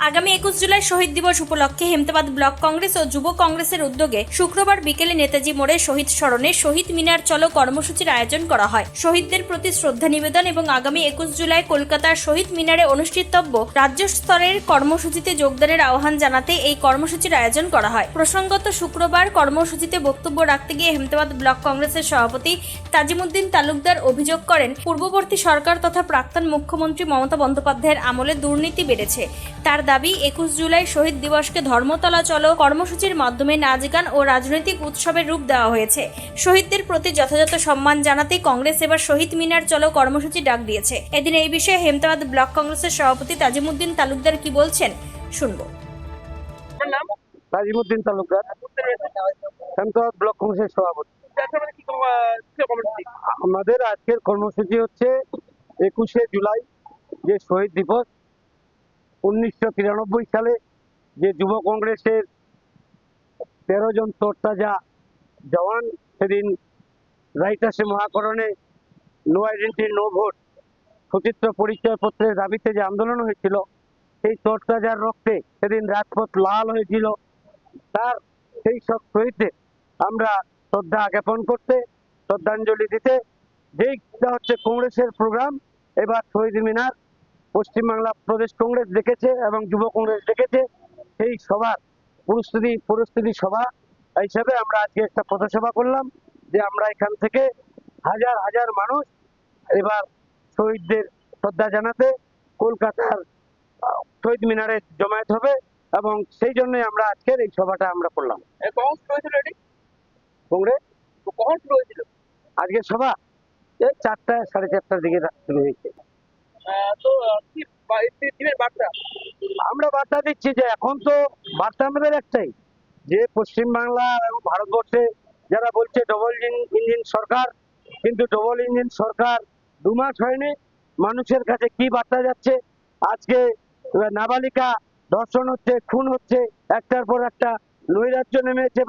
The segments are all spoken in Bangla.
আগামী 21 জুলাই শহীদ দিবস উপলক্ষে হেমতাবাদ ব্লক কংগ্রেস ও যুব কংগ্রেসের উদ্যোগে শুক্রবার বিকেলে নেতাজি মোড়ে শহীদ স্মরণে শহীদ মিনার চলো কর্মসূচির আয়োজন করা হয়। শহীদদের প্রতি শ্রদ্ধা নিবেদন এবং আগামী 21 জুলাই কলকাতার শহীদ মিনারে অনুষ্ঠিতব্য রাজ্য স্তরের কর্মসূচিতে যোগদানের আহ্বান জানাতে এই কর্মসূচির আয়োজন করা হয়। প্রসঙ্গত শুক্রবার কর্মসূচিতে বক্তব্য রাখতে গিয়ে হেমতাবাদ ব্লক কংগ্রেসের সভাপতি তাজিমুদ্দিন তালুকদার অভিযোগ করেন, পূর্ববর্তী সরকার তথা প্রাক্তন মুখ্যমন্ত্রী মমতা বন্দ্যোপাধ্যায়ের আমলে দুর্নীতি বেড়েছে। তার দাবি 21 জুলাই শহীদ দিবসকে ধর্মতলা চলো কর্মসূচির মাধ্যমে নাচ গান ও রাজনৈতিক উৎসবের রূপ দেওয়া হয়েছে। শহীদদের প্রতি যথাযথ সম্মান জানাতে কংগ্রেস এবার শহীদ মিনার চলো কর্মসূচি ডাক দিয়েছে। এদিন এই বিষয়ে হেমতাবাদ ব্লক কংগ্রেসের সভাপতি তাজিমুদ্দিন তালুকদার কি বলছেন শুনবো। তাজিমুদ্দিন তালুকদার, হেমতাবাদ ব্লক কংগ্রেসের সভাপতি। আমাদের আজকের কর্মসূচি হচ্ছে 21শে জুলাই যে শহীদ দিবস। 1993 সালে যে যুব কংগ্রেসের 13 জন তরতাজা জওয়ান সেদিন রাইটাসে মহাকরণে নো আইডেন্টি নো ভোট সচিত্র পরিচয়পত্রের দাবিতে যে আন্দোলন হয়েছিল, সেই তরতাজার রক্তে সেদিন রাজপথ লাল হয়েছিল। তার সেই সব শহীদদের আমরা শ্রদ্ধা জ্ঞাপন করতে, শ্রদ্ধাঞ্জলি দিতে, যেইটা হচ্ছে কংগ্রেসের প্রোগ্রাম। এবার শহীদ মিনার পশ্চিমবাংলা প্রদেশ কংগ্রেস ডেকেছে এবং যুব কংগ্রেস ডেকেছে। সেই সভার পরিস্থিতি সভা হিসেবে আমরা আজকে একটা পথসভা করলাম, যে আমরা এখান থেকে হাজার হাজার মানুষ এবার শহীদদের শ্রদ্ধা জানাতে কলকাতার শহীদ মিনারে জমায়েত হবে এবং সেই জন্যই আমরা আজকের এই সভাটা আমরা করলাম। কংগ্রেস কখন শুরু হয়েছিল আজকের সভা? এই 4টা 4:30টার দিকে শুরু হয়েছে। আমরা বার্তা দিচ্ছি যে এখন তো বার্তা আমাদের একটাই, যে পশ্চিমবাংলা এবং ভারতবর্ষে যারা বলছে ডবল ইঞ্জিন সরকার, কিন্তু ডবল ইঞ্জিন সরকার 2 মাস হয়নি। মানুষের কাছে কি বার্তা যাচ্ছে? আজকে নাবালিকা ধর্ষণ হচ্ছে, খুন হচ্ছে, একটার পর একটা নৈরাজ্য নেমেছে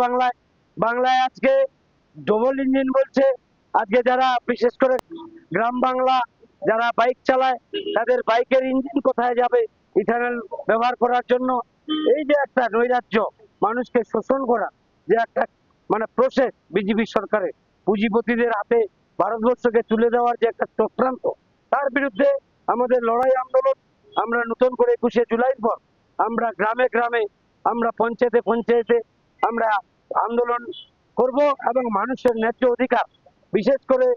বাংলায় আজকে ডবল ইঞ্জিন বলছে। আজকে যারা বিশেষ করে গ্রাম বাংলা যারা বাইক চালায়, তাদের বাইকের ইঞ্জিন কোথায় যাবে ইথানল ব্যবহার করার জন্য? এই যে একটা নৈরাজ্য, মানুষকে শোষণ করা যে একটা প্রসেস বিজেপি সরকারের, পুঁজিপতিদের হাতে ভারতবর্ষকে তুলে দেওয়ার যে একটা চক্রান্ত, তার বিরুদ্ধে আমাদের লড়াই আন্দোলন। আমরা নতুন করে 21শে জুলাইয়ের পর আমরা গ্রামে গ্রামে, আমরা পঞ্চায়েতে আমরা আন্দোলন করব এবং মানুষের ন্যায্য অধিকার, বিশেষ করে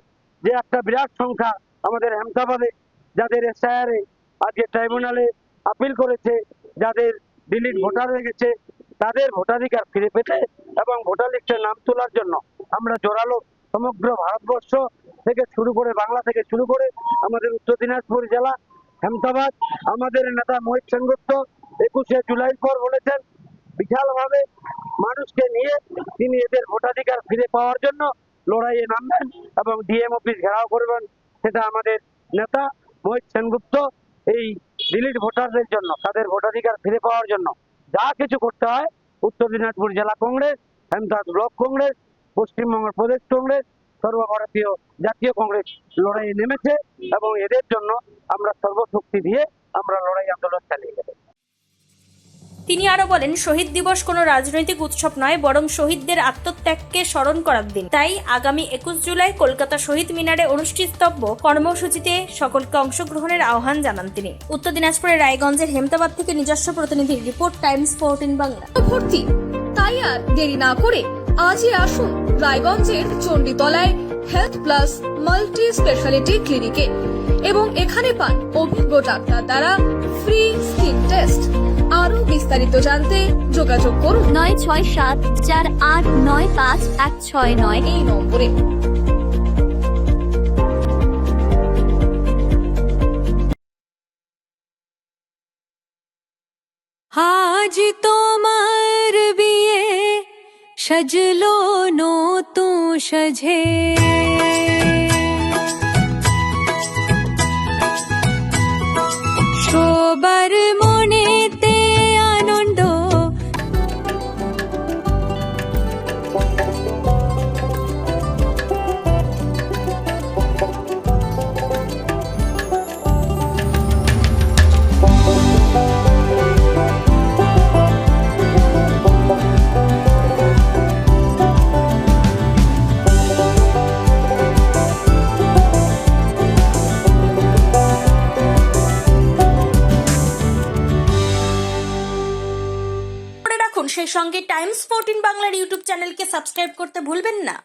যে একটা বিরাট সংখ্যা আমাদের হেমতাবাদে যাদের এসআইআরে আজকে ট্রাইব্যুনালে আপিল করেছে, যাদের ডিলিট ভোটার হয়ে গেছে, তাদের ভোটাধিকার ফিরে পেতে এবং ভোটার লিস্টে নাম তোলার জন্য আমরা জোরালো সমগ্র ভারতবর্ষ থেকে শুরু করে, বাংলা থেকে শুরু করে আমাদের উত্তর দিনাজপুর জেলা হেমতাবাদ, আমাদের নেতা মোহিত সেনগুপ্ত 21শে জুলাই পর বলেছেন বিশালভাবে মানুষকে নিয়ে তিনি এদের ভোটাধিকার ফিরে পাওয়ার জন্য লড়াইয়ে নামবেন এবং ডিএম অফিস ঘেরাও করবেন। সেটা আমাদের নেতা মোহিত সেনগুপ্ত এই ডিলিট ভোটারদের জন্য, তাদের ভোটাধিকার ফিরে পাওয়ার জন্য যা কিছু করতে হয় উত্তর দিনাজপুর জেলা কংগ্রেস, হেমতাবাদ ব্লক কংগ্রেস, পশ্চিমবঙ্গ প্রদেশ কংগ্রেস, সর্বভারতীয় জাতীয় কংগ্রেস লড়াইয়ে নেমেছে এবং এদের জন্য আমরা সর্বশক্তি দিয়ে আমরা লড়াই আন্দোলন চালিয়ে যাব। তিনি আরো বলেন, শহীদ দিবস কোনো রাজনৈতিক উৎসব নয়, বরং শহীদদের আত্মত্যাগকে স্মরণ করার দিন। তাই আগামী 21 জুলাই কলকাতা শহীদ মিনারে অনুষ্ঠিতব্য কর্মসূচিতে সকলকে অংশগ্রহণের আহ্বান জানান তিনি। উত্তর দিনাজপুরের রায়গঞ্জের হেমতাবাদ থেকে নিজস্ব প্রতিনিধির রিপোর্ট, টাইমস 14 বাংলা। ভর্তি তাই আর দেরি না করে আজই আসুন রায়গঞ্জের চণ্ডীতলায় হেলথ প্লাস মাল্টি স্পেশালিটি ক্লিনিকে এবং এখানে পান অভিজ্ঞ ডাক্তার দ্বারা ফ্রি স্কিন টেস্ট। আরো বিস্তারিত জানতে যোগাযোগ করুন 9674895169 এই নম্বরে। আজ তোমার বিয়ে সাজলো নতুন সাজে, সবার মনেতে আনন্দ, সেই সঙ্গে টাইমস 14 বাংলার ইউটিউব চ্যানেলকে সাবস্ক্রাইব করতে ভুলবেন না।